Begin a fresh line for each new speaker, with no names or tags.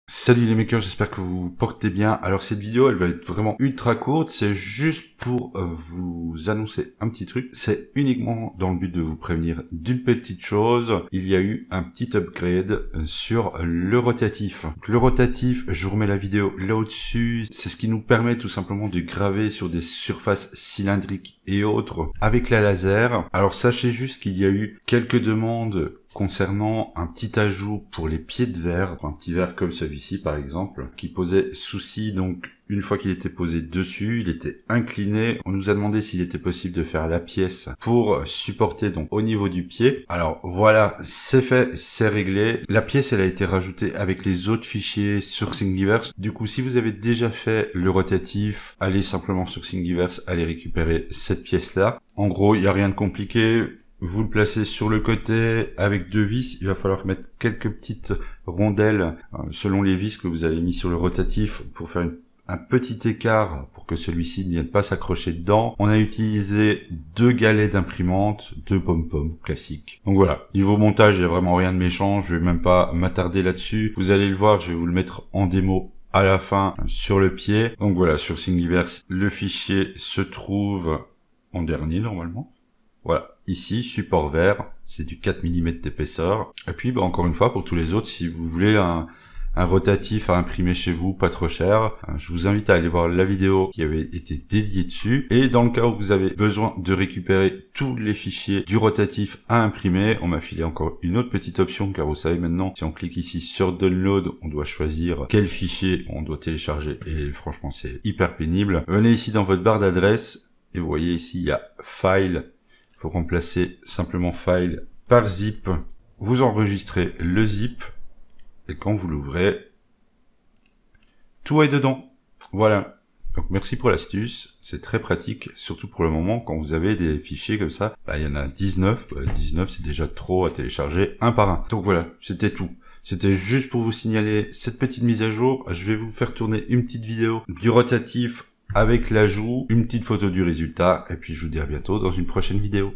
Salut les makers, j'espère que vous vous portez bien. Alors cette vidéo, elle va être vraiment ultra courte, c'est juste pour vous annoncer un petit truc. C'est uniquement dans le but de vous prévenir d'une petite chose. Il y a eu un petit upgrade sur le rotatif. Donc, le rotatif, je vous remets la vidéo là au-dessus. C'est ce qui nous permet tout simplement de graver sur des surfaces cylindriques et autres avec la laser. Alors sachez juste qu'il y a eu quelques demandes concernant un petit ajout pour les pieds de verre, un petit verre comme celui-ci par exemple, qui posait souci. Donc une fois qu'il était posé dessus, il était incliné. On nous a demandé s'il était possible de faire la pièce pour supporter donc au niveau du pied. Alors voilà, c'est fait, c'est réglé. La pièce, elle a été rajoutée avec les autres fichiers sur Thingiverse. Du coup, si vous avez déjà fait le rotatif, allez simplement sur Thingiverse, allez récupérer cette pièce-là. En gros, il n'y a rien de compliqué. Vous le placez sur le côté avec deux vis. Il va falloir mettre quelques petites rondelles selon les vis que vous avez mis sur le rotatif pour faire un petit écart pour que celui-ci ne vienne pas s'accrocher dedans. On a utilisé deux galets d'imprimante, deux pom-pom classiques. Donc voilà, niveau montage, il n'y a vraiment rien de méchant. Je vais même pas m'attarder là-dessus. Vous allez le voir, je vais vous le mettre en démo à la fin sur le pied. Donc voilà, sur Thingiverse, le fichier se trouve en dernier normalement. Voilà, ici, support vert, c'est du 4 mm d'épaisseur. Et puis, encore une fois, pour tous les autres, si vous voulez un rotatif à imprimer chez vous, pas trop cher, je vous invite à aller voir la vidéo qui avait été dédiée dessus. Et dans le cas où vous avez besoin de récupérer tous les fichiers du rotatif à imprimer, on m'a filé encore une autre petite option, car vous savez maintenant, si on clique ici sur Download, on doit choisir quel fichier on doit télécharger. Et franchement, c'est hyper pénible. Venez ici dans votre barre d'adresse, et vous voyez ici, il y a File. Il faut remplacer simplement File par Zip. Vous enregistrez le zip et quand vous l'ouvrez, tout est dedans. Voilà. Donc merci pour l'astuce. C'est très pratique, surtout pour le moment quand vous avez des fichiers comme ça. Bah, il y en a 19. 19, c'est déjà trop à télécharger un par un. Donc voilà, c'était tout. C'était juste pour vous signaler cette petite mise à jour. Je vais vous faire tourner une petite vidéo du rotatif avec l'ajout, une petite photo du résultat, et puis je vous dis à bientôt dans une prochaine vidéo.